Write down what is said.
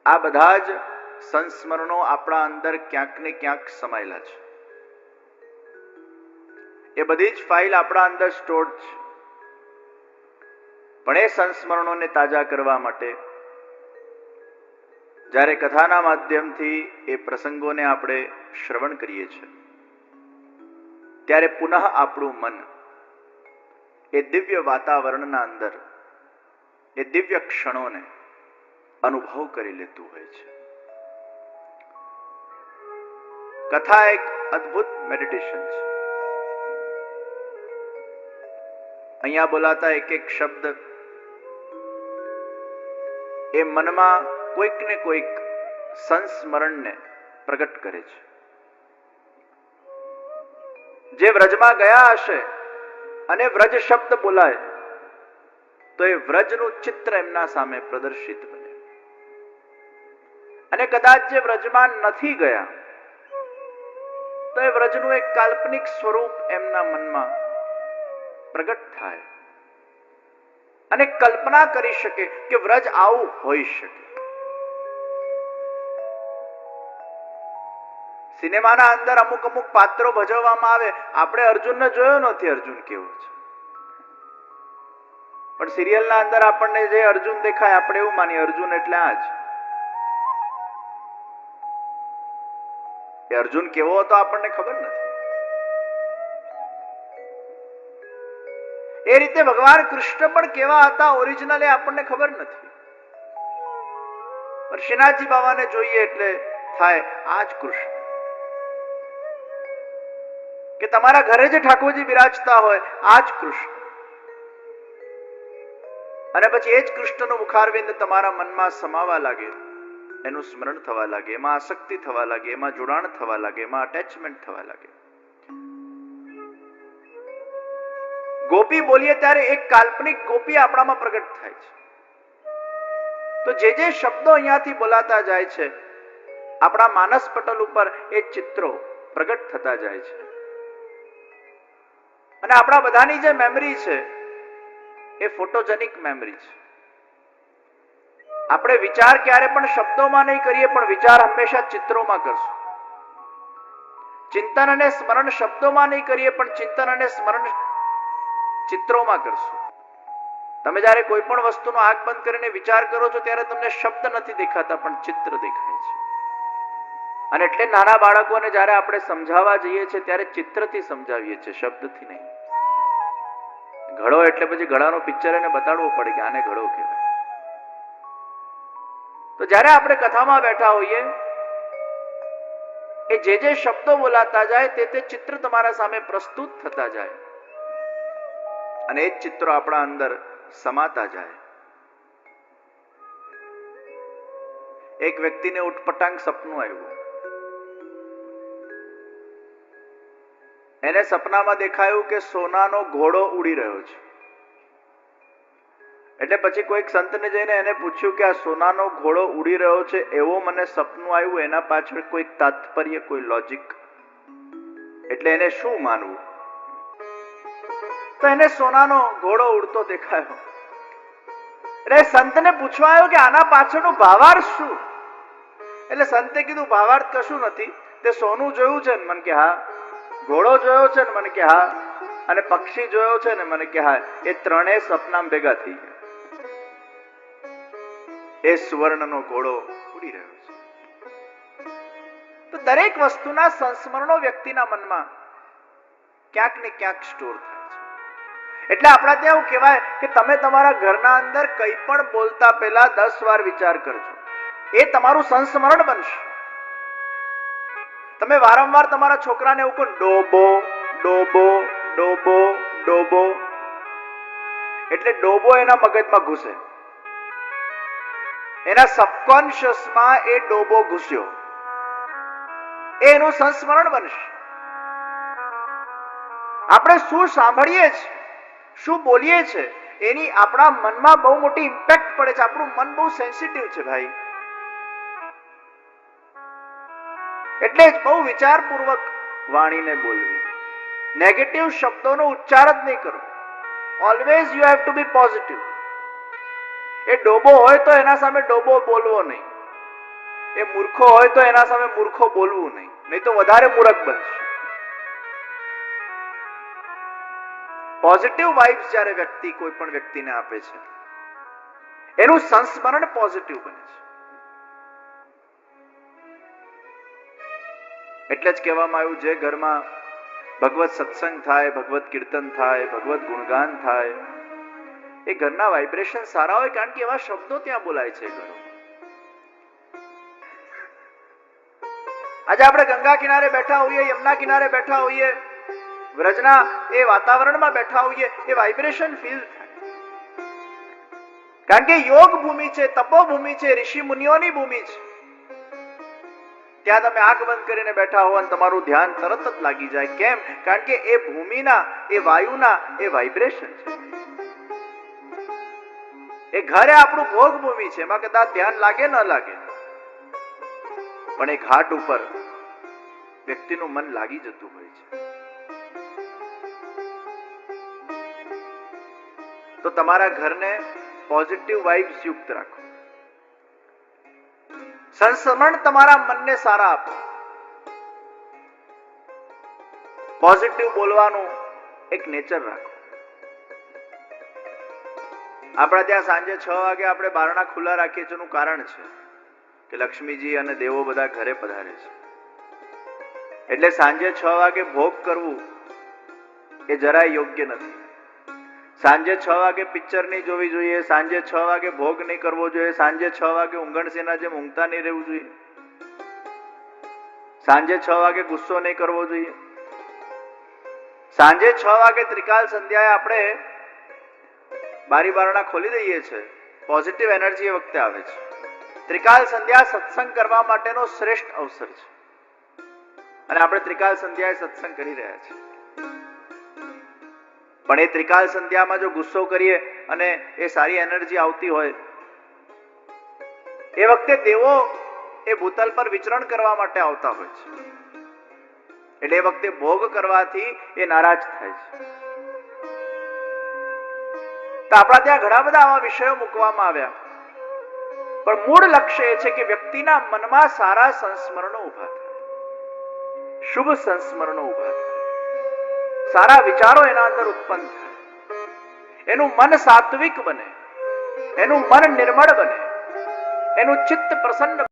આ બધા જ સંસ્મરણો આપણા અંદર ક્યાંક ને ક્યાંક સમાયેલા છે. એ બધી જ ફાઇલ આપણા અંદર સ્ટોર્ડ છે. પણ એ સંસ્મરણોને તાજા કરવા માટે જ્યારે કથાના માધ્યમથી એ પ્રસંગોને આપણે શ્રવણ કરીએ છીએ, ત્યારે પુનઃ આપણું મન એ દિવ્ય વાતાવરણના અંદર એ દિવ્ય ક્ષણોને અનુભવ કરી લેતું હોય છે. કથા એક અદ્ભુત મેડિટેશન છે. અહીંયા બોલાતા એક એક શબ્દ એ મનમાં કોઈક ને કોઈક સંસ્મરણને પ્રગટ કરે છે. જે વ્રજમાં ગયા હશે અને વ્રજ શબ્દ બોલાય તો એ વ્રજનું ચિત્ર એમના સામે પ્રદર્શિત બને. અને કદાચ જે વ્રજમાં નથી ગયા તો એ વ્રજનું એક કાલ્પનિક સ્વરૂપ એમના મનમાં પ્રગટ થાય અને કલ્પના કરી શકે કે વ્રજ આવું હોઈ શકે. સિનેમાના અંદર અમુક અમુક પાત્રો ભજવવામાં આવે. આપણે અર્જુનને જોયો નથી, અર્જુન કેવો છે, પણ સિરિયલના અંદર આપણને જે અર્જુન દેખાય આપણે એવું માનીએ અર્જુન એટલે આ જ. એ અર્જુન કેવો હતો આપણને ખબર નથી. એ રીતે ભગવાન કૃષ્ણ પણ કેવા હતા ઓરિજિનલી આપણને ખબર નથી. પણ શ્રીનાથજી બાવાને જોઈએ એટલે થાય આ જ કૃષ્ણ. કે તમારા ઘરે જે ઠાકોરજી બિરાજતા હોય આ જ કૃષ્ણ. અને પછી એ જ કૃષ્ણનું મુખારવિંદ તમારા મનમાં સમાવા લાગે, એનું સ્મરણ થવા લાગે, એમાં આસક્તિ થવા લાગે, એમાં જોડાણ થવા લાગે, એમાં અટેચમેન્ટ થવા લાગે. ગોપી બોલીએ ત્યારે એક કાલ્પનિક ગોપી આપણામાં પ્રગટ થાય છે. તો જે જે શબ્દો અહીંયાથી બોલાતા જાય છે આપણા માનસ પટલ ઉપર એ ચિત્રો પ્રગટ થતા જાય છે. અને આપણા બધાની જે મેમરી છે એ ફોટોજેનિક મેમરી છે. આપણે વિચાર ક્યારે પણ શબ્દોમાં નહીં કરીએ, પણ વિચાર હંમેશા ચિત્રોમાં કરશું. ચિંતન અને સ્મરણ શબ્દોમાં નહીં કરીએ, પણ ચિંતન અને સ્મરણ ચિત્રોમાં કરશું. તમે જ્યારે કોઈ પણ વસ્તુનો આંખ બંધ કરીને વિચાર કરો છો ત્યારે તમને શબ્દ નથી દેખાતા, પણ ચિત્ર દેખાય છે. અને એટલે નાના બાળકોને જ્યારે આપણે સમજાવવા જઈએ છીએ ત્યારે ચિત્રથી સમજાવીએ છીએ, શબ્દથી નહીં. ઘડો એટલે પછી ઘડાનો પિક્ચર એને બતાડવો પડે કે આને ઘડો કહેવાય. તો જ્યારે આપણે કથામાં બેઠા હોઈએ એ જે જે શબ્દો બોલાતા જાય તે ચિત્ર તમારા સામે પ્રસ્તુત થતા જાય અને એ જ ચિત્રો આપણા અંદર સમાતા જાય. એક વ્યક્તિને ઉટપટાંગ સપનું આવ્યું. એને સપનામાં દેખાયું કે સોનાનો ઘોડો ઉડી રહ્યો છે. એટલે પછી કોઈક સંતને જઈને એને પૂછ્યું કે આ સોનાનો ઘોડો ઉડી રહ્યો છે એવો મને સપનું આવ્યું, એના પાછળ કોઈ તાત્પર્ય, કોઈ લોજિક, એટલે એને શું માનવું? તો એને સોનાનો ઘોડો ઉડતો દેખાયો. એટલે સંતને પૂછવા આવ્યો કે આના પાછળનું ભાવાર્થ શું? એટલે સંતે કીધું ભાવાર્થ કશું નથી, તે સોનું જોયું છે ને? મને કે હા. ઘોડો જોયો છે ને? મને કે હા. અને પક્ષી જોયો છે ને? મને કે હા. એ ત્રણેય સપનામાં ભેગા થઈ ગયા. એ સુવર્ણનો ઘોડો ઉડી રહ્યો છે. તો દરેક વસ્તુના સંસ્મરણો વ્યક્તિના મનમાં ક્યાંક ને ક્યાંક સ્ટોર થાય છે. એટલે આપણા ત્યાં એવું કહેવાય કે તમે તમારા ઘરના અંદર કંઈ પણ બોલતા પહેલા 10 વાર વિચાર કરજો. એ તમારું સંસ્મરણ બનશે. તમે વારંવાર તમારા છોકરાને એવું કહો ડોબો ડોબો ડોબો ડોબો, એટલે ડોબો એના મગજમાં ઘૂસે, એના સબકોન્શિયસમાં એ ડોબો ઘૂસ્યો, એનું સંસ્મરણ બનશે. આપણે શું સાંભળીએ છીએ, શું બોલીએ છીએ, એની આપણા મનમાં બહુ મોટી ઇમ્પેક્ટ પડે છે. આપણું મન બહુ સેન્સિટિવ છે ભાઈ. એટલે જ બહુ વિચારપૂર્વક વાણીને બોલવી. નેગેટિવ શબ્દોનો ઉચ્ચાર જ નહીં કરો. Always you have to be positive. એ ડોબો હોય તો એના સામે ડોબો બોલવો નહીં, એ મૂર્ખો હોય તો એના સામે મૂર્ખો બોલવું નહીં, નહીં તો વધારે મૂર્ખ બનશે. પોઝિટિવ વાઇબ્સ જ્યારે વ્યક્તિ કોઈ પણ વ્યક્તિને આપે છે, એનું સંસ્મરણ પોઝિટિવ બને છે. એટલે જ કહેવામાં આવ્યું, જે ઘરમાં ભગવત સત્સંગ થાય, ભગવત કીર્તન થાય, ભગવત ગુણગાન થાય, એ ઘરના વાઇબ્રેશન સારા હોય, કારણ કે એવા શબ્દો ત્યાં બોલાય છે ઘરમાં. આજે આપણે ગંગા કિનારે બેઠા હોઈએ, યમુના કિનારે બેઠા હોઈએ, વ્રજના એ વાતાવરણમાં બેઠા હોઈએ, એ વાઇબ્રેશન ફીલ થાય. કારણ કે યોગ ભૂમિ છે, તપોભૂમિ છે, ઋષિ મુનિઓની ભૂમિ છે. ત્યાં તમે આંખ બંધ કરીને બેઠા હો અને તમારું ધ્યાન તરત જ લાગી જાય. કેમ? કારણ કે એ ભૂમિના, એ વાયુના એ વાઇબ્રેશન છે. એ ઘરે આપણું ભોગ ભૂમિ છે, એમાં કદાચ ધ્યાન લાગે ન લાગે, પણ એ ઘાટ ઉપર વ્યક્તિનું મન લાગી જતું હોય છે. તો તમારા ઘરને પોઝિટિવ વાઇબ્સ યુક્ત રાખો. સંસ્મરણ તમારા મનને સારા આપો. પોઝિટિવ બોલવાનું એક નેચર રાખો. આપણા ત્યાં સાંજે 6 વાગે આપણે બારણા ખુલ્લા રાખીએ છીએ, એનું કારણ છે કે લક્ષ્મીજી અને દેવો બધા ઘરે પધારે છે. એટલે સાંજે 6 વાગે ભોગ કરવું એ જરાય યોગ્ય નથી. સાંજે 6 વાગે પિક્ચર નહીં જોવી જોઈએ, સાંજે 6 વાગે ભોગ નહીં કરવો જોઈએ, સાંજે 6 વાગે ઊંઘણસીના જેમ ઊંઘતા નહીં રહેવું જોઈએ, સાંજે 6 વાગે ગુસ્સો નહીં કરવો જોઈએ. સાંજે 6 વાગે ત્રિકાલ સંધ્યાએ આપણે બારી બારણા ખોલી દઈએ છીએ, પોઝિટિવ એનર્જી એ વખતે આવે છે. ત્રિકાલ સંધ્યા સત્સંગ કરવા માટેનો શ્રેષ્ઠ અવસર છે, અને આપણે ત્રિકાલ સંધ્યાએ સત્સંગ કરી રહ્યા છીએ. પણ એ ત્રિકાલ સંધ્યામાં જો ગુસ્સો કરીએ અને એ સારી એનર્જી આવતી હોય, એ વખતે દેવો એ ભૂતલ પર વિચરણ કરવા માટે આવતા હોય છે. એટલે એ વખતે ભોગ કરવાથી એ નારાજ થાય છે. તો આપણા ત્યાં ઘણા બધા આવા વિષયો મૂકવામાં આવ્યા, પણ મૂળ લક્ષ્ય એ છે કે વ્યક્તિના મનમાં સારા સંસ્મરણો ઉભા થાય, શુભ સંસ્મરણો ઉભા થાય, સારા વિચારો એના અંદર ઉત્પન્ન થાય, એનું મન સાત્વિક બને, એનું મન નિર્મળ બને, એનું ચિત્ત પ્રસન્ન